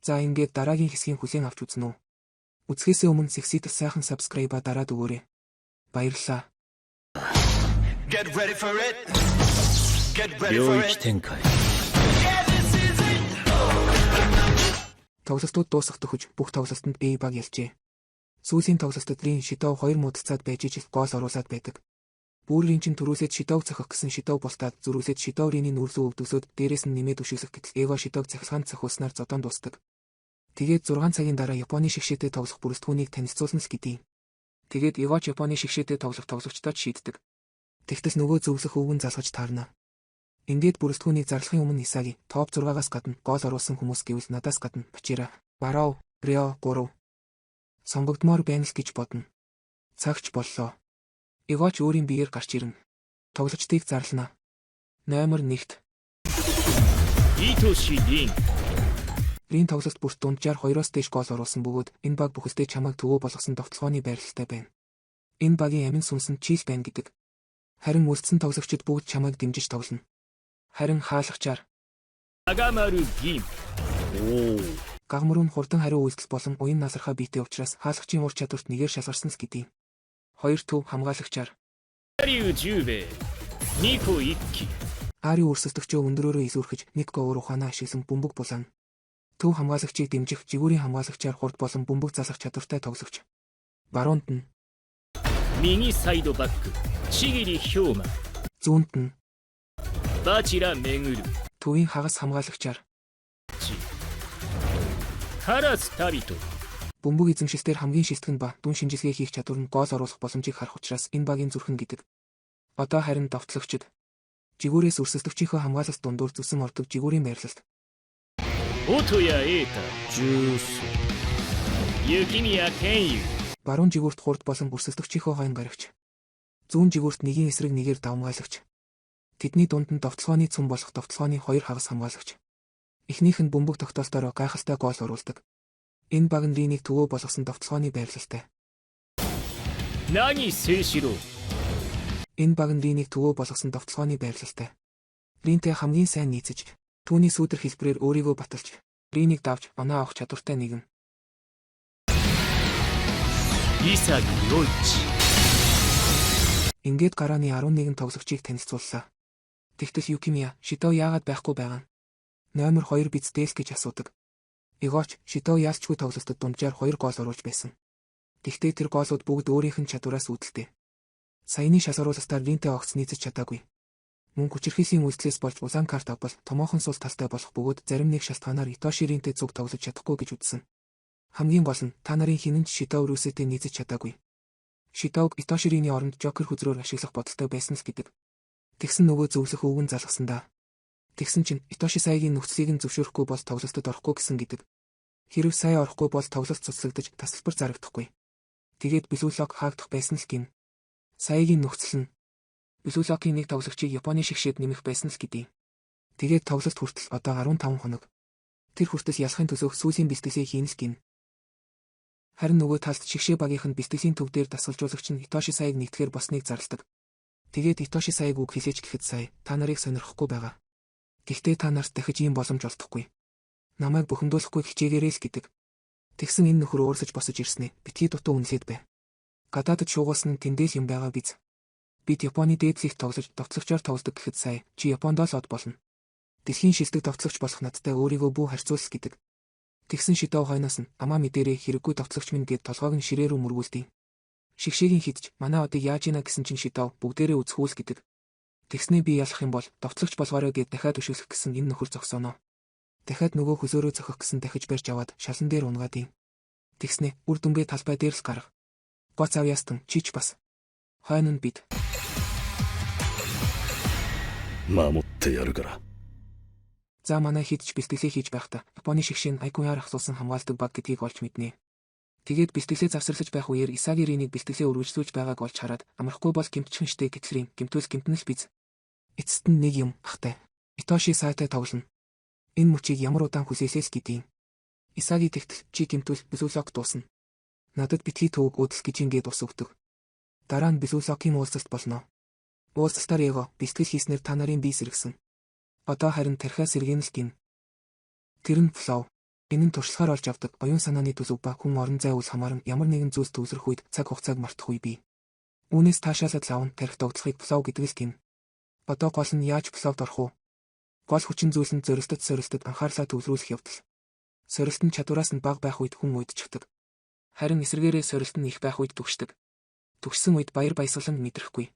За ингээд дараагийн хэсгийн хүлээн авч үзнэ үү? Үзэхээс өмнө Sexy-д сайхан subscribe-а дараад өгөөрэй. Баярлалаа. Get ready for it. Get ready for it. Тоглолтууд дуусах төхөж бүх тоглолтод A баг ялжээ. Сүүлийн тоглолтод Рин Шидов 2 муудцаад байж ижил гол оруулаад байдаг. Бүрийн чин түрүүсэд Шидов цохих гэсэн Шидов бултаад зүрүүсэд Шидов Ринийн нүрзүү өвдөөсөд дээрээс нь нэмээд өшөглөх гэтэл Эва Шидов цахилгаан цохиулснаар зодон дуусдаг. Тэгээд 6 цагийн дараа Японы шигшээтэй тоглох бүрэлдэхүүнийг танилцуулна л гэдээ. Тэгээд Эвач Японы шигшээтэй тоглох тоглогчдод шийддэг. Тэгтэл нөгөө зөвлөх өвгөн залгаж таарна. Ингээд бүрэлдэхүүнийг зарлахын өмнө Исаги топ 6-аас гадна гол оруулсан хүмүүс гэвэл надаас гадна Бачира, Барав, Рио, Гурав сонгогдмоор байна л гэж бодно. Цагч боллоо. Эвач өөрийн биеэр гарч ирнэ. Тоглогчдыг зарлана. Номер 1-т Итоши Рин. Рин тоглолт бүрт дунджаар 2-оос дээш гол оруулсан бөгөөд энэ баг бүхэлдээ чамайг төвөө болгосон тогтолцооны байралтай байна. Энэ багийн амин сүнс нь чийл байна гэдэг. Харин үлдсэн тоглогчид бүгд чамайг дэмжиж тоглоно. Харин хаалгачаар Агамару Гим. Гагмөрүн хурдан хариу үйлдэл болон уян насархаа биетэй учраас хаалгачийн ур чадварт нэгээр шалгарсан с гэдээ. 2 төв хамгаалагчаар Ариу Жубе. Нико Икки. Ари өрсөлдөгчөө өндөрөөрөө изүүрхэж Никко уур ухаанаа ашиглан бөмбөг булаана. Төв хамгаалагчийг дэмжих жигүүрийн хамгаалагчаар хурд болон бөмбөг залгах чадвартай тоглогч. Баруунд нь Мини сайд бак Чигири Хёма. зүүнд нь Бачира Мегуру. төвийн хагас хамгаалагчаар Харас Табито. бөмбөг эзэмшилтээр хамгийн шилтгэн ба дүн шинжилгээ хийх чадвар нь гол оруулах боломжийг харах учраас энэ багийн зүрхэн гэдэг. Одоо харин давтлагчид жигүүрээс өрсөлдөгчийнхөө хамгаалалт дундуур зүсэн ордог жигүүрийн байрлалт. Отоя Эта. Жус. Юкимия Кеню. Баруун жигүүрт хурд болон өрсөлдөгчийнхөө хойно гарагч. Зүүн жигүүрт нэгийн эсрэг нэгээр давмгаалагч. Тэдний дунд нь довтлооны цөм болох довтлооны 2 хагас хамгаалагч. Эхнийх нь бөмбөг тогтоолтоор гайхалтай гол оруулдаг. Энэ баг нь Ринийг төвөө болгосон довтлооны байрлалтай. Наги Сэширо. Энэ баг нь Ринийг төвөө болгосон довтлооны байрлалтай. Ринтэй хамгийн сайн нийцэж, түүний сүүдэр хэлбэрээр өөрийгөө баталж, Ринийг давж оноо авах чадвартай нэгэн. Исаги Йойчи. Ингээд гарааны 11 тоглогчийг танилцууллаа. Тэгтэл Юкимия Шидов яагаад байхгүй байгаа нь? Номер 2 биздэл гэж асуудаг. Эвач Шидов яалчгүй тоглолтод дунджаар 2 гол оруулж байсан. Тэгтээ тэр гоолууд бүгд өөрийнх нь чадвараас үүдэлтэй. Саяны шалгаруулалтаар Ринтэй огц нийцэж чадаагүй. Мөн хүчирхийллийн үйлдэлээс болж улаан карт авбал томоохон сул талтай болох бөгөөд зарим нэг шалтгаанаар Итоши Ринтэй зүг тоглож чадахгүй гэж үзсэн. Хамгийн гол нь та нарын хинэн ч Шидов рүүсэтэй нийцэж чадаагүй. Шидовг Итоши Рины оронд Жокер хүзрөөр ашиглах бодолтой байсан л гэдэг. Тэгсэн нөгөө зөвлөх өвгөн залгасан да. Тэгсэн чинь Итоши Саягийн нөхцөлийг нь зөвшөөрөхгүй бол тоглолтод орохгүй гэсэн гэдэг. Хэрв Сая орохгүй бол тоглолт цуцлагдаж тасалбар зарагдахгүй. Тэгээд Блүлок хаагдах байсан л гин. Саягийн нөхцөл нь Блүлокийн нэг тоглогчийг Японы шигшээд нэмэх байсан л гэдээ. Тэгээд тоглолт хүртэл одоо 15 хоног. Тэр хүртэл ялахын төсөөх сүүлийн бэлтгэлээ хийн л гин. Харин нөгөө талд шигшээ багийнх нь бэлтгэлийн төв дээр дасгалжуулагч нь Итоши Саяг нэгтгэхээр босныг зарладаг. Тэгээд Итоши Саяг үг хэлээж гэхэд Сая та нарыг сонирхгүй байгаа. Гэхдээ та нарт дахиж ийм боломж олдохгүй. Намайг бухимдуулахгүй хичээгээрэй л гэдэг. Тэгсэн энэ нөхөр өөрсөж босож ирснэ. Битгий дутуу үнэлээд бай. Гадаадд шуугуулсан нь тэндэл юм байгаа биз. Бид Японы дээдлийг тоглож довтлогчоор тоглодог гэхэд Сая чи Японд л од болно. Дэлхийн шилдэг довтлогч болох надтай өөрийгөө бүү харьцуул гэдэг. Тэгсэн Шидов хойноос нь амаа мэдэрээ хэрэггүй довтлогч минь гэд толгойг нь ширээ рүү мөргүүлдэг. Шигшээгийн хидж манай одыг яаж ийна гэсэн чинь Шидов бүгдээрээ үзхүүл гэдэг. Тэгснээ би ялах юм бол довтлогч болгоорой гэд дахиад өшөглөх гэсэн энэ нөхөр зогсооно. Дахиад нөгөө хөзөөрөө цохих гэсэн дахиж барьж аваад шалан дээр унгаадیں۔ Тэгснээ үр дүнгээ талбай дээр л гарга. Гоц авьяастан чич бас. Хойно нь бид. Мамутте яргара. За манай хидж бэлтгэлээ хийж байхдаа Японы шигшээ нь Айкуяар ахсуулсан хамгаалдаг баг гэдгийг олж мэднэ. Тэгээд бэлтгэлээ завсарлаж байх үеэр Исаги Ринийг бэлтгэлээ үргэлжлүүлж байгааг олж хараад амрахгүй бол гэмтчихэн штэ гэтлэрийн гэмтвэл гэмтнэл биз. Эцэст нь нэг юм ахтай. Итоши Саятай тоглоно. Энэ мөчийг ямар удаан хүлээсээс гэдгийг. Исаги тэгтэл чи гэмтвэл Блүлок дуусна. Надад битгий төвөг өөдөл гэж ингээд ус өгдөг. Дараа нь Блүлокийн уулзалт болно. Уулзалтаар Эго бэлтгэл хийснээр та нарын бие сэргсэн. Одоо харин тархиа сэргэн л гин. Тэр нь Флоу. Энэ нь туршлагаар олж авдаг оюун санааны төсөв ба хүн орон зай үс хамааран ямар нэгэн зүйлс төвлөрөх үед цаг хугацааг мартах үе бий. Үүнээс таашаасаа лавн тарих догтлохыг псов гэдэг л гин. Одоо гол нь яаж псовд орох уу? Гол хүчин зүйл нь сорилтод анхаарлаа төвлөрүүлэх явдал. Сорилт нь чадвараас нь бага байх үед хүн уйдчихдаг. Харин эсвэргээрээ сорилт нь их байх үед түгшдэг. Түгшсэн үед баяр баясгаланд мэдрэхгүй.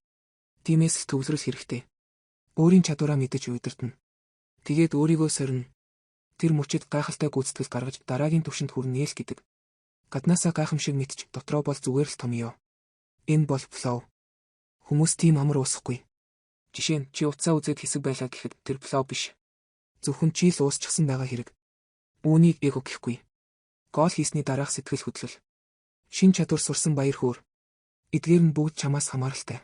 Тиймээс л төвлөрөл хэрэгтэй. Өөрийн чадвараа мэдэж уйдартна. Тэгээд өөрийгөө сорина. Тэр мөчид гайхалтай гүйцэтгэл гаргаж дараагийн түвшинд хүрнэ л гэдэг. Гаднаасаа гайхамшиг мэдч дотроо бол зүгээр л том ёо. Энэ бол псов. Хүмүүс тийм амар уусахгүй. Жишээ нь чи утсаа үзээд хэсэг байлаа гэхэд тэр псов биш. Зөвхөн чи л уусчихсан байгаа хэрэг. Үүнийг эго гэхгүй. Гол хийсний дараах сэтгэл хөдлөл. Шин чадвар сурсан баяр хөөр. Эдгээр нь бүгд чамаас хамааралтай.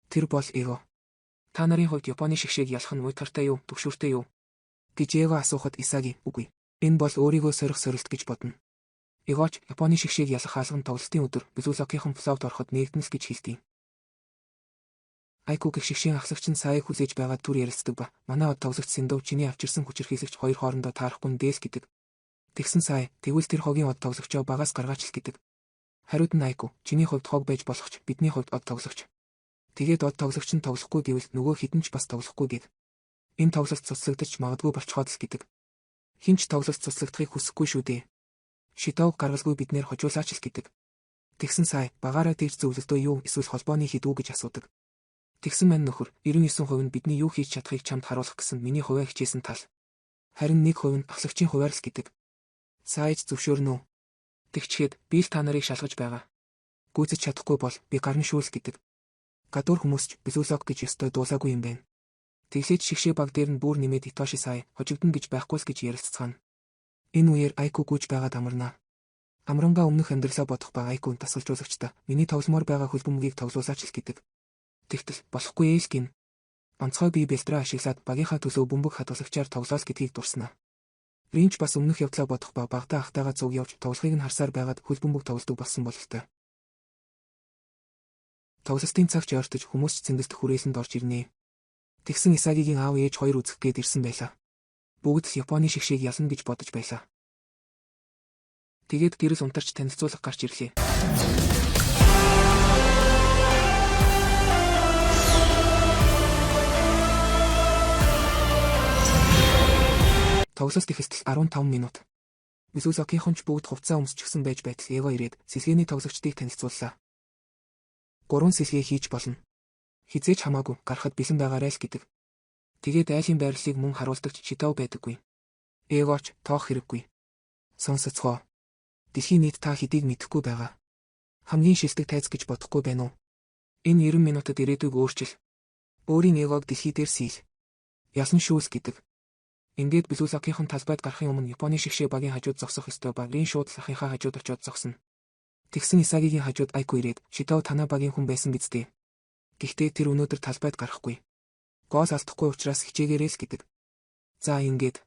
Тэр бол эго. Та нарын хувьд Японы шигшээг ялах нь уйтгартай юу, төгшүүртэй юу? Гэж эго асуухад Исаги үгүй. Энэ бол өөрийгөө сорих сорилт гэж бодно. Эгоч Японы шигшээг ялах хаалган тоглолтын өдөр Безүлокийн псовд ороход нэгдэнс гэж хэлдэг. Айку гэх шигшийн ахлагч нь сая хүлээж байгаа түр ярилцдаг ба манай од тоглогч Синдов чиний авчирсан хүчирхийлэгч хоёр хоорондоо таарахгүй дээл гэдэг. Тэгсэн сая тэгвэл тэр хогийн од тоглогчоо багаас гаргаач л гэдэг. Хариуд нь Айку чиний хувьд хог байж болох ч бидний хувьд од тоглогч. Тэгээд од тоглогч нь тоглохгүй гэвэл нөгөө хідэн ч бас тоглохгүй гэв. Энэ тоглолт цуцлагдаж магадгүй болчиход л гэдэг. Хинч тоглолт цуцлагдахыг хүсэхгүй шүү дээ. Шитоог гаргалгүй биднэр хожуулаач л гэдэг. Тэгсэн сая багаараа тэгж зөвлөлтөө юу эсвэл холбооны хідүү гэж асуудаг. Тэгсэн мань нөхөр 99% нь бидний юу хийж чадахыг чамд харуулах гэсэн миний хувиа хичээсэн тал. Харин 1% нь ахлагчийн хувиар л гэдэг. Саяж зөвшөөрнө үү? Тэгчгээд би л та нарыг шалгаж байгаа. Гүйцэж чадахгүй бол би гарна шүүл гэдэг. Гадуур хүмүүс ч Безүлок гэж ёстой дуулаагүй юм байна. Тэглэж шигшээ баг дээр нь бүр нэмээд Итоши сая хожигдно гэж байхгүй л гэж ярилццгаана. Энэ үеэр Айку гүйж байгаад амарна. Амрангаа өмнөх амьдралаа бодох ба Айку тасгалжуулагчдаа миний тогломоор байгаа хөлбөмбөгийг тоглуулаач л гэдэг. Тэгтэл болохгүй ээл гин. Онцгой бие бэлтрээ ашиглаад багийнхаа төлөө бөмбөг хадгалагчаар тоглоол гэдгийг дурснаа. Ринч бас өмнөх явдлаа бодох ба багтаа ахтайгаа зүг явж тоглохыг нь харсаар байгаад хөлбөмбөг тоглодог болсон бололтой. Тоглолтын цагч ойртож хүмүүс ч цэнгэлдэх хүрээлэнд орж ирнэ. Тэгсэн Исагигийн аав ээж хоёр үзэх гээд ирсэн байлаа. Бүгд л Японы шигшээг ялна гэж бодож байлаа. Тэгээд гэрэл унтарч танилцуулга гарч ирлээ. Тоглолт ихэлтэл 15 минут. Безүлокийнхэн ч бүгд хувцас өмсчихсэн байж байтал эго ирээд сэлгээний тоглогчдыг танилцууллаа. 3 сэлгээ хийж болно. Хизээч хамаагүй гарахад бэлэн байгаарай л гэдэг. Тэгээд айлын байрлалыг мөн харуулдагч Шитоу байдаггүй. Эгоч тоох хэрэггүй. Сонсоцгоо. Дэлхийн нийт та хэдийг мэдэхгүй байгаа. Хамгийн шилдэг тайз гэж бодохгүй байна уу? Энэ 90 минутад ирээдүйг өөрчил. Өөрийн эгог дэлхий дээр сийл. Ялан шүүс гэдэг. Ингээд Безүлокийнхэн талбайд гарахын өмнө Японы шигшээ багийн хажууд зогсох ёстой ба Рин шууд лахынхаа хажууд очиод зогсно. Тэгсэн Исагигийн хажууд Айку ирээд Шитоу танаа багийн хүн байсан биз дээ. Гэхдээ тэр өнөөдөр талбайд гарахгүй. Гол алдахгүй учраас хичээгээрэй л гэдэг. За ингээд.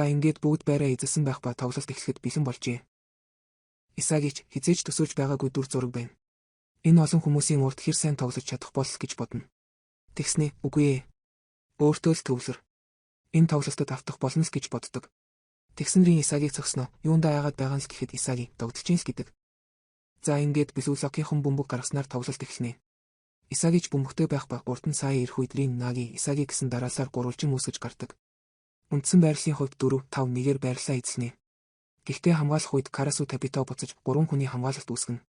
За ингээд бүгд байраа эзэлсэн байх ба тоглолт эхлэхэд бэлэн болжээ. Исагич хизээж төсөөлж байгаагүй дүр зураг байна. Энэ олон хүмүүсийн урд хэр сайн тоглож чадах бол гэж бодно. Тэгснэ үгүй ээ. Өөртөө л төвлөр. Энэ тоглолтод автах болно л гэж боддог. Тэгснэрийн Исагиг зогсноо юундаа яагаад байгаа нь л гэхэд Исаги тоглож чинь л гэдэг. За ингээд Безүлокийнхэн бөмбөг гаргаснаар тоглолт эхэлнэ. Исагич бөмбөгтэй байх ба урд нь сая ирэх үед Рин Наги Исаги гэсэн дараалсаар гурвалжин үүсгэж гардаг. Үндсэн байрлалын хувьд 4-5-1-ээр байрлалаа эзэлнэ. Гэхдээ хамгаалах үед Карасу Табито буцаж 3 хүний хамгаалалт үүсгэнэ.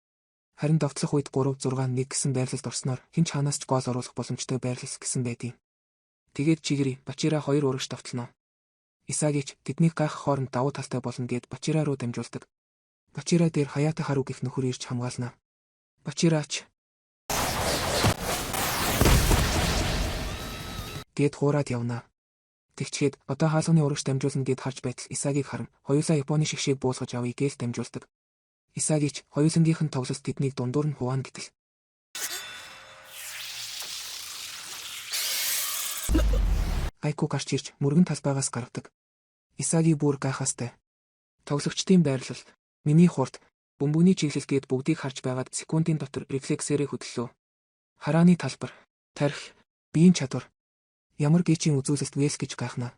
Харин довтлох үед 3-6-1 гэсэн байрлалд орсноор хинч хаанаас ч гол оруулах боломжтой байрлал гэсэн байдیں۔ Тэгээд Чигири, Бачира 2 урагш довтлоно. Исагич тэднийг гайхах хооронд давуу талтай болно гэд Бачира руу дамжуулдаг. Бачира дээр Хаята Хару гэх нөхөр ирж хамгаална. Бачирач гэд хуураад явна. Тэгчгээд одоо хаалганы урагш дамжуулна гэд харж байтал Исагиг харан хоёулаа Японы шигшээг буусгаж авъя гээл дамжуулдаг. Исагич хоёулангийнх нь тоглолт тэднийг дундуур нь хуваана гэтэл. Айку гарч ирж мөргөн талбайгаас гаргадаг. Исаги бүр гайхастай. Тоглогчдын байрлал. Миний хурд бөмбөгний чиглэлгээд бүгдийг харж байгаад секундын дотор рефлексээрээ хөдлөлөө. Харааны талбар, тархи, биеийн чадвар. Ямар гээчийн үзүүлэлт вээс гэж гайхнаа.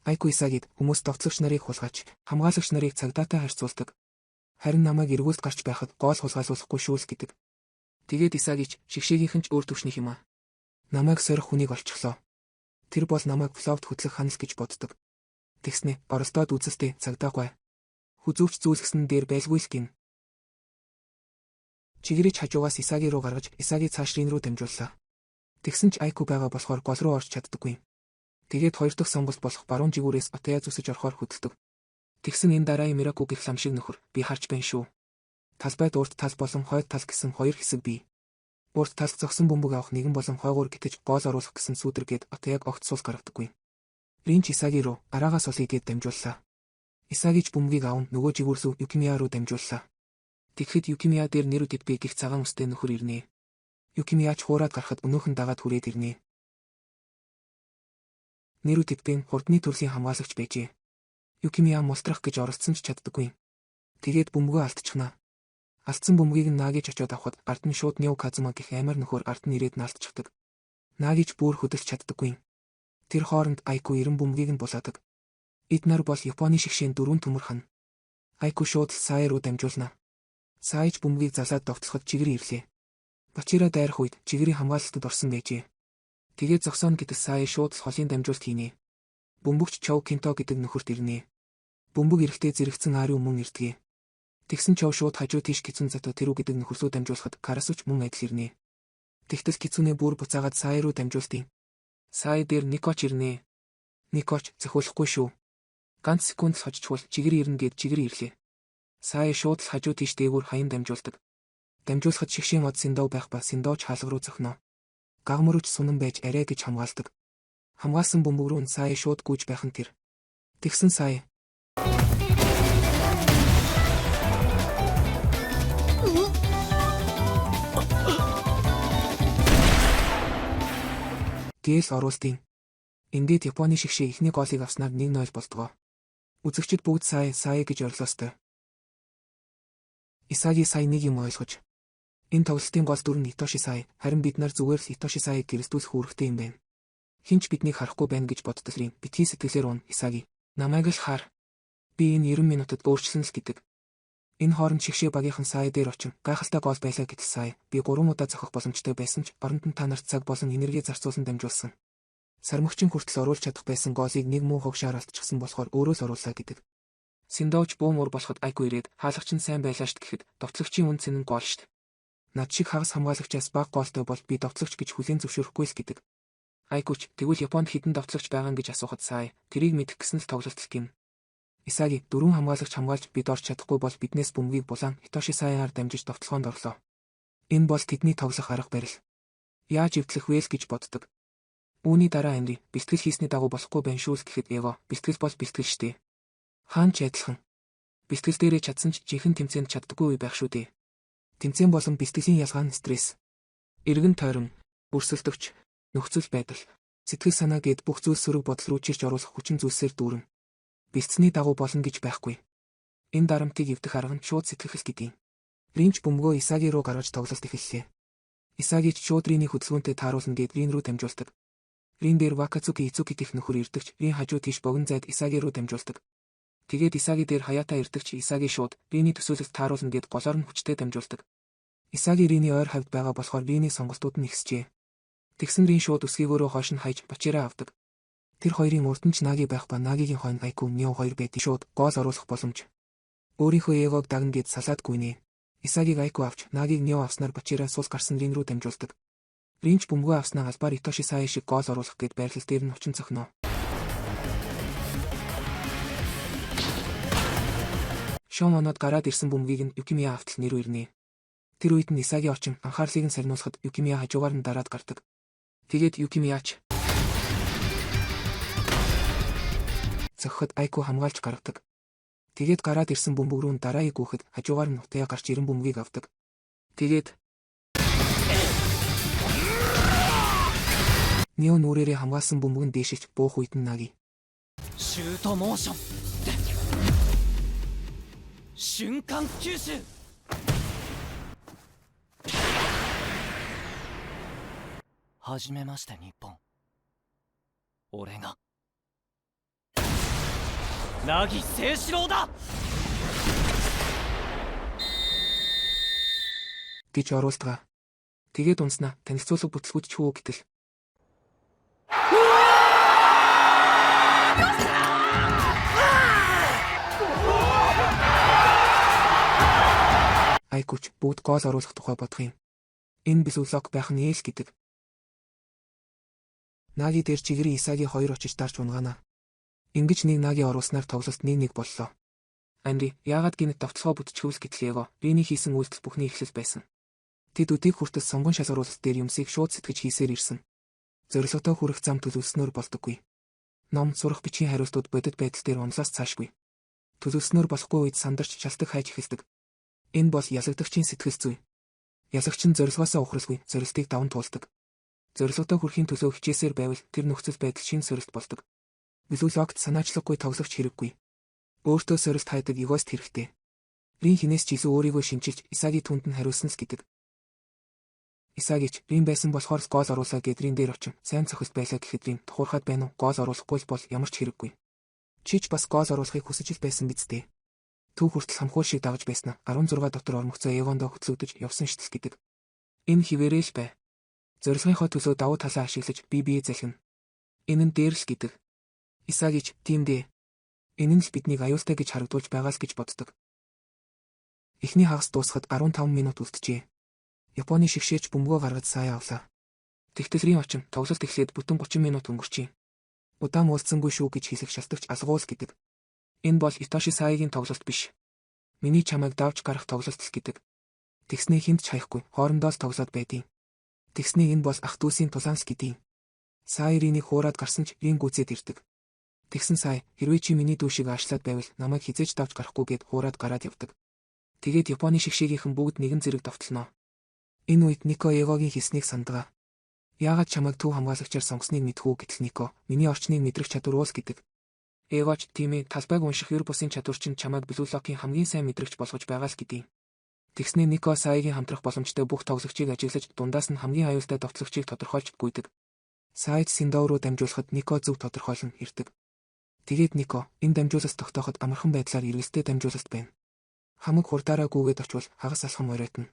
Айку Исагид хүмүүс товтлогч нарыг хулгайч, хамгаалагч нарыг цагдаатай харьцуулдаг. Харин намайг эргүүлд гарч байхад гол хулгайлуулахгүй шүүл гэдэг. Тэгээд Исагич шигшээгийнхэн ч өөр төвшнийх юм аа. Намайг сорих хүнийг олчихлоо. Тэр бол намайг фловд хөтлөх ханас гэж боддог. Тэгснэ оролдоод үзэлтэй цагдаагүй. Хүзүүвч зүйлгсэн дээр байлгүй л гин. Чигэрэж хажуугаас Исаги руу гаргаж Исаги цааш рин рүү дамжууллаа. Тэгсэн ч Айку байгаа болохоор гол руу орж чаддаггүй. Тэгээд хоёр дахь сонголт болох баруун жигүүрээс Отая зүсэж орохоор хөдөлдөг. Тэгсэн энэ дараагийн Мираку гэх лам шиг нөхөр би харж байна шүү. Талбайд урт тал болон хойд тал гэсэн хоёр хэсэг бий. Урт талд зогсон бөмбөг авах нэгэн болон хойгуур гитэж гол оруулах гэсэн сүудэргээд Отаяг огт суус гаргадаггүй. Ринч Исаги руу араагаас олъегээд дамжууллаа. Исагич бөмбөгийг аван нөгөө жигүүрсүү Юкимия руу дамжууллаа. Тэгэхэд Юкимия дээр нэр үдбэ гих цагаан үстэй нөхөр ирнэ. Юкимияч хуураад гарахад өнөөхөн дагаад хүрээд ирнэ. Нэр үдбэн хурдны төрлийн хамгаалагч байжээ. Юкимия мултрах гэж оролцсон ч чаддаггүй. Тэгээд бөмбөгөө алдчихнаа. Алдсан бөмбөгийг Нагич очиод авахад ард нь шууд Нио Казума гэх амар нөхөр ард нь ирээд наалтчихдаг. Нагич бүр хөдөлж чаддаггүй. Тэр хооронд Айку 90 бөмбөгийг нь булаадаг. Эднэр бол Японы шигшээн 4 төмөр хан. Айку шууд Сай руу дамжуулна. Сайж бөмбөгийг залаад довтлоход чигэр ирлээ. Бачира дайрах үед чигэрийн хамгаалалтад орсон байжээ. Тэгээд зогсооно гэдэг Сай шууд холын дамжуулт хийнэ. Бөмбөгч Чоу Кинто гэдэг нөхөрт ирнэ. Бөмбөг эрэхтэй зэрэгцэн ари өмнө ирдэгэ. Тэгсэн Чоу шууд хажуу тийш Кицүн Зато Тэрүү гэдэг нөхөрлөө дамжуулахад Карасуч мөн адил ирнэ. Тэгтэл Кицүнэ бүр буцаагаад Сай руу дамжуултыг. Сай дээр Никоч ирнэ. Никоч зөхиөлөхгүй шүү. Ганц секунд л хожчихвол чигэр ирнэ гэд чигэр ирлээ. Сай шууд л хажуу тийш дээгүүр хаян дамжуулдаг. Дамжуулахад шигшийн од Синдоо байх ба Синдооч хаалга руу зөхнө. Гагмөрөч сунан байж арай гэж хамгаалдаг. Хамгаалсан бөмбөг рүү Сай шууд гүйж байх нь тэр. Тэгсэн Сай гээл оруултын. Ингээд Японы шигшээ ихний голыг авснаар 1-0 болдгоо. Үзэгчид бүгд Сай гэж орлоостой. Исаги Сай нэг юм ойлгож. Энэ тоглолтын гол дүр нь Итоши Сай, харин бид нар зүгээр л Итоши Саийг гэрэлтүүлэх үүрэгтэй юм байна. Хинч биднийг харахгүй байна гэж боддог рин. Битгий сэтгэлээр уун Исаги. Намайг л хар. Би энэ 90 минутад өөрчлөн л гэдэг. Энэ хооронд шигшээ багийнхан Сай дээр очин гайхалтай гол байлаа гэтэл Сай би 3 удаа зохих боломжтой байсан ч оронд нь та нарт цаг болон энерги зарцуулсан дамжуулсан. Сармөгчин хүртэл оруулж чадах байсан голыг нэг муу хогшаар алдчихсан болохоор өөрөө л оруулаа гэдэг. Синдооч буу муур болоход Айку ирээд хаалгач нь сайн байлаа шт гэхэд довтлогчийн үн цэн нь гол шт. Над шиг хагас хамгаалагчаас бага голтой бол би довтлогч гэж хүлээн зөвшөөрөхгүй л гэдэг. Айкуч тэгвэл Японд хэдэн довтлогч байгаа нь гэж асуухад Сай тэрийг мэдэх гэсэн л тоглолт гин. Исаги 4 хамгаалагч хамгаалж бид орч чадахгүй бол биднээс бөмбөгийг булаан Итоши Саяар дамжиж довтлохоонд орлоо. Энэ бол тэдний тоглох арга барил. Яаж эвдлэх вэ л гэж боддог. Үүний дараа Анри бэлтгэл хийсний дагуу болохгүй байна шүү л гэхэд Эво бэлтгэл бол бэлтгэл штэ. Хаан ч адилхан. Бэлтгэл дээрээ чадсан ч жинхэнэ тэмцээнд чаддаггүй үе байх шүү дээ. Тэмцээн болон бэлтгэлийн ялгаа нь стресс. Эргэн тойрон, бүрсэлдөгч, нөхцөл байдал, сэтгэл санаа гээд бүх зүйл сөрөг бодол руу чирч оруулах хүчин зүйлсээр дүүрэн. Бэлтсэний дагуу болно гэж байхгүй. Энэ дарамтыг эвдэх арга нь шууд сэтгэл гэдгийг. Ринч бөмбөгөө Исаги руу гаргаж тоглолт эхэллээ. Исагич шууд Риний хөдөлгөөнтэй тааруулна гээд Рин рүү дамжуулдаг. Рин дээр Вакацуки Ицуки гэх нөхөр ирдэгч Рин хажуу тийш богино зайд Исаги руу дамжуулдаг. Тэгээд Исаги дээр Хаята ирдэгч Исаги шууд Риний төсөөлөлт тааруулна гээд голоор нь хүчтэй дамжуулдаг. Исаги Риний ойр хавьд байгаа болохоор Риний сонголтууд нь ихсжээ. Тэгсэн Рин шууд өсгийгөөрөө хойш нь хайж Бачираа авдаг. Тэр хоёрын урд нь ч Наги байх ба Нагигийн хойно Айку Нио 2 байд шууд гол оруулах боломж. Өөрийнхөө эгог дагна гээд салаад гүйнэ. Исагиг Айку авч Нагиг Нио авснаар Бачираа сул гарсан Рин рүү дамжуулдаг. Ринч бөмбөгөө авснаа албаар Итоши Сай шиг гол оруулах гээд байрлал дээр нь очин цохно. Шомонод гараад ирсэн бөмбөгийг нь Юкимия автал нэр ирнэ. Тэр үед нь Исаги очин анхаарлыг нь сарниусахад Юкимия хажуугаар нь дараад гардаг. Тэгээд Юкимияч зөхөхөд Айку хамгаалж гаргадаг. Тэгээд гараад ирсэн бөмбөг рүү дарааийг гүйхэд хажуугаар нь Утая гарч 90 бөмбөгийг авдаг. Тэгээд Нио нүрээрээ хамгаалсан бөмбөг нь дээшилж буух үед нь Наги シュートモーション瞬間吸収はじめまして日本俺が凪誠志郎だ гэж оруулдаг. Тэгээд унснаа танилцуулга бүтлгүүч ч хөө гэтэл. Айкуч бүгд гол оруулах тухай бодох юм. Энэ бисүлок байх нь ээлж гэдэг. Наги дээр чигэрийн Исаги 2 очиж дарж унгаана. Ингиж нэг Наги оруулснаар тоглолт 1-1 боллоо. Амри яагаад гинэт давталгаа бүтчихвэл гэтлээго биений хийсэн үйлдэл бүхний эхлэл байсан. Тэд өдийг хүртэл сонгон шалгаруулалт дээр юмсыг шууд сэтгэж хийсээр ирсэн. Зорилготой хүрэх зам төлөвлөснөөр болдоггүй. Ном сурах бичгийн хариултууд бодит байдал дээр онлоос цаашгүй. Төлөвлөснөөр болохгүй үед сандарч шалтгаан хайж эхэлдэг. Энэ бол ялагдагчийн сэтгэл зүй. Ялагч нь зорилгоосоо ухралгүй зорилтыг даван туулдаг. Зорилготой хүрэхийн төлөө хичээсээр байвал тэр нөхцөл байдал шин сорилт болдог. Бисүлокт санаачлаггүй тоглогч хэрэггүй. Өөртөө сорилт хайдаг эгоист хэрэгтэй. Рин хинээс ч илүү өөрийгөө шинжилж Исаги түнд нь хариулсан с гэдэг. Исагич Рин байсан болохоор гол оруулаа гэд Рин дээр очив. Сайн цохилт байлаа гэхэд Рин тухурхаад байна уу? Гол оруулахгүй бол ямар ч хэрэггүй. Чич бас гол оруулахыг хүсэж л байсан биз дээ. Төв хүртэл хамхуул шиг давж байснаа 16 дотор ормогцоо Егондо хөтлөгдөж явсан шитэл гэдэг. Энэ хിവэрээ л бай. Зорилгынхоо төлөө давуу талаа ашиглаж бие залхина. Энэ нь дээр л гэдэг. Исагич тийм дээ. Энэ нь л биднийг аюултай гэж харагдуулж байгаа л гэж боддог. Эхний хагас дуусахад 15 минут үлджээ. Японы шигшээч бөмбөгөө гаргаж сая авлаа. Тэгтэл Рин очин тоглолт эхлээд бүтэн 30 минут өнгөрчээ. Удаан уулзсангүй шүү гэж хэлэх шалтгач алгуул гэдэг. Энэ бол Итоши Саягийн тоглолт биш. Миний чамайг давж гарах тоглолт л гэдэг. Тэгснээ хинт ч хаяхгүй, хоорондоо л тоглоод байдیں۔ Тэгснээ энэ бол ах дүүсийн тулаанс гэдیں۔ Сая Ринийг хуураад гарсан ч Рин гүцээд ирдэг. Тэгсэн Сая хэрвээ чи миний дүү шиг аашлаад байвал намайг хизээж давж гарахгүй гэд хуураад гараад явдаг. Тэгээд Японы шигшээгийнхэн бүгд нэгэн зэрэг давталнаа. Энэ үед Нико Егогийн хийснийг сандгаа. Яагаад чамайг төв хамгаалагчаар сонгосныг мэдхүү гэтэл Нико миний орчныг мэдрэх чадвар уус гэдэг. Егоч тийм ээ талбайг унших ер бусын чадвар чинь чамайг Бисүлокийн хамгийн сайн мэдрэгч болгож байгаа л гэдیں۔ Тэгснээ Нико Саягийн хамтрах боломжтой бүх тоглогчийг ажиглаж дундаас нь хамгийн аюултай довтлогчийг тодорхойлж гүйдэг. Саяд Синдоо руу дамжуулахад Нико зөв тодорхойлон ирдэг. Тэгээд Нико энэ дамжуулалт тогтооход амархан байдлаар эргэлттэй дамжуулалт байна. Хамаг хурдаараа гүгээд очвол хагас алхам оройтно.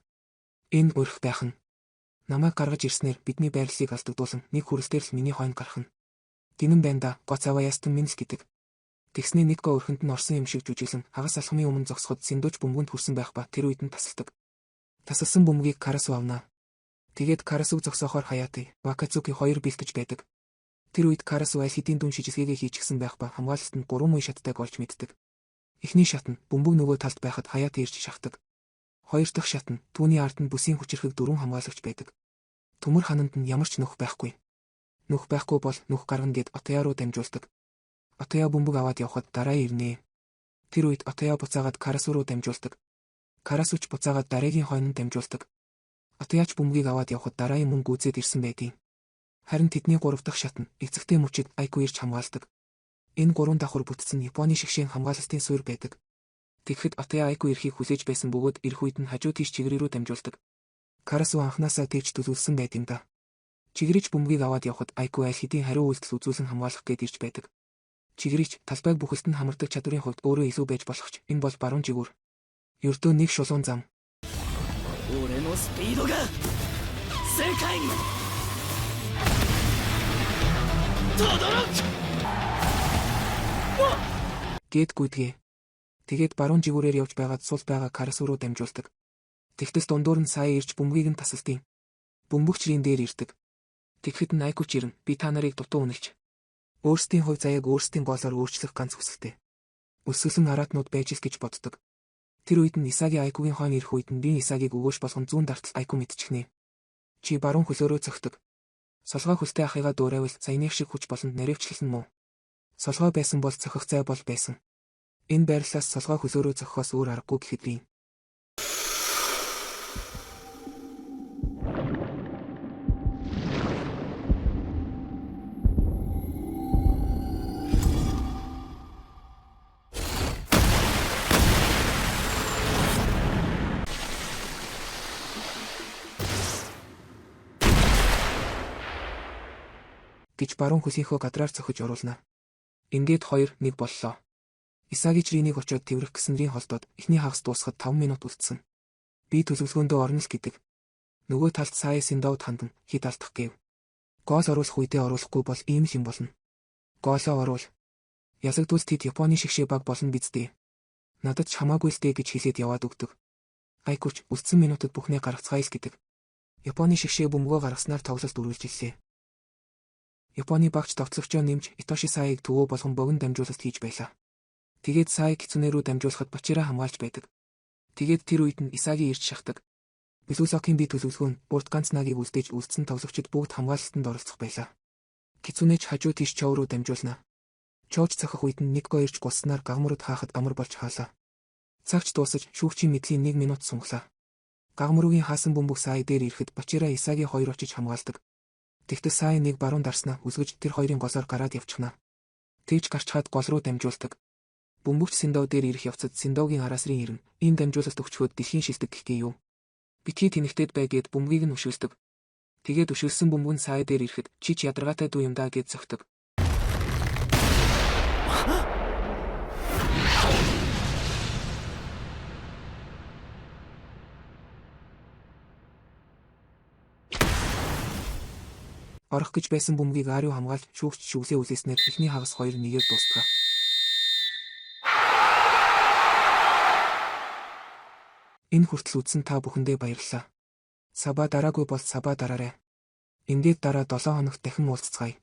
Энэ өрх байх нь. Намайг гаргаж ирснээр бидний байрлалыг алдагдуулсан нэг хүрэлтээр л миний хойно гарах нь. Гинэн байна да, гоцаваа ястан минс гэдэг. Тэгснээ Нико өрхөнд нь орсон юм шиг жүжиглэн хагас алхмын өмнө зогсоход Синдууч бөмбөгөнд хүрсэн байх ба тэр үед нь тасалдаг. Тасалсан бөмбөгийг Карасу авнаа. Тэгээд Карасуг зогсоохоор Хаяти, Вакацуки хоёр бэлтэж байдаг. Тэр үед Карасу аль хэдийн дүн шижисгээгээ хийчихсэн байх ба хамгаалалт нь 3 муу шаттайг олж мэддэг. Эхний шат нь бөмбөг нөгөө талд байхад Хаяти ирж шахдаг. Хоёр дахь шат нь түүний ард нь бүсийн хүчирхэг 4 хамгаалагч байдаг. Төмөр хананд нь ямар ч нөх байхгүй. Нөх байхгүй бол нөх гаргана гэд Отоя руу дамжуулдаг. Отоя бөмбөг аваад явхад дараа ирнэ. Тэр үед Отоя буцаагаад Карасу руу дамжуулдаг. Карасуч буцаагаад дараагийн хойнонд дамжуулдаг. Отояч бөмбөгийг аваад явхад дараагийн мөн гүйцээд ирсэн байдیں۔ Харин тэдний 3 дахь шат нь эцэгтэй мөчид Айку ирж хамгаалдаг. Энэ 3 давхар бүтцэн Японы шигшээн хамгаалалтын суурь байдаг. Тэгэхэд Отоя Айку ирэхийг хүлээж байсан бөгөөд ирэх үед нь хажуу тийш чигрээ рүү дамжуулдаг. Карасу анхнаасаа тэгж төлөвлөсөн байт юм да. Чигрээч бөмбөгийг аваад явхад Айку аль хэдийн хариу үйлдэл үзүүлэн хамгаалах гээд ирж байдаг. Чигрээч талбайг бүхэлд нь хамардаг чадварын хувьд өөрөө илүү байж болох ч энэ бол баруун жигүүр. Ердөө нэг шулуун зам. 俺のスピードが世界に轟くгэд гүйдгээ. Тэгээд баруун жигүүрээр явж байгаад сул байгаа Карасу руу дамжуулдаг. Тэгтэл дундуур нь Сая ирж бөмбөгийг нь тасалдیں۔ Бөмбөгч Рин дээр ирдэг. Тэгэхэд нь Айку чирэн би та нарыг дутуу үнэлж. Өөрсдийн хувь заяаг өөрсдийн голоор өөрчлөх ганц хүсэлтэй. Өсгөлэн араатнууд байж л гэж боддог. Тэр үед нь Исаги Айкугийн хойно ирэх үед нь би Исагиг өгөөж болгон зүүн дартал Айку мэдчихнэ. Чи баруун хөлөөрөө цогтөг. Солгой хөлтэй ахыгаа дуурайвал саяных шиг хүч болонд наривчлал муу. Солгой байсан бол цохих зай бол байсан. Энэ байрлалаас солгой хөлөөрөө цохихоос өөр аргагүй гэхэд Рин. гэж баруун хөсийнхөө гадраар цохиж оруулна. Ингээд 2-1 боллоо. Исаги Чринийг очоод тэврэх гэсэн рийн холдоод эхний хагас дуусахад 5 минут үлдсэн. Би төлөвлөгөөндөө орно л гэдэг. Нөгөө талд Сая Синдовд хандан хит алдах гэв. Гол оруулах үедээ оруулахгүй бол ийм л юм болно. Голоо оруул. Ясагдвал тэд Японы шигшээ баг болно биздээ. Надад ч хамаагүй л дээ гэж хэлээд яваад өгдөг. Айкуч үлдсэн минутад бүхнээ гаргацгаая л гэдэг. Японы шигшээ бөмбөгөө гаргаснаар тоглолт үргэлжилжээ. Японы багч товтлогчоо нэмж Итоши Саяыг төвөө болгон богино дамжуулалт хийж байлаа. Тэгээд Сая Кицүнэ рүү дамжуулахад Бачира хамгаалж байдаг. Тэгээд тэр үед нь Исаги ирж шахдаг. Блусокийн бие төлөвлөгөө нь урд ганц нагийг үлдээж үлдсэн тоглогчид бүгд хамгаалалтанд оролцох байлаа. Кицүнэ ч хажуу тийш Чов руу дамжуулна. Човч цохих үед нь Никко ирж гуснаар гагмарууд хаахад амар болж хаалаа. Цагч дуусаж шүүгчийн мэдлийн 1 минут сунглаа. Гагмаруугийн хаасан бөмбөг Сая дээр ирэхэд Бачира Исаги 2 очиж хамгаалдаг. Тэгтэл Сая нэг баруун дарснаа үсгэж тэр хоёрын голоор гараад явчихна. Тэгж гарчхаад гол руу дамжуулдаг. Бөмбөгч Синдов дээр ирэх явцад Синдовгийн араасрын ирнэ. Ийм дамжуулалт өгчхөд дэлхийн шилдэг гэх юм. Битгий тэнэгтэд бай гэд бөмбөгийг нь өшөөлдөг. Тэгээд өшөөлсөн бөмбөг нь Сая дээр ирэхэд чи ч ядаргаатай дүү юм даа гэд зогтөг. Орох гэж байсан бөмбөгийг Ариу хамгаалж шүүгч шүглээ үлээснээр эхний хагас 2-1-ээр дуустгаа. Энэ хүртэл үзсэн та бүхэндээ баярлалаа. Саба дараагүй бол саба дараарай. Ингээд дараа 7 хоногт дахин уулзцгаая.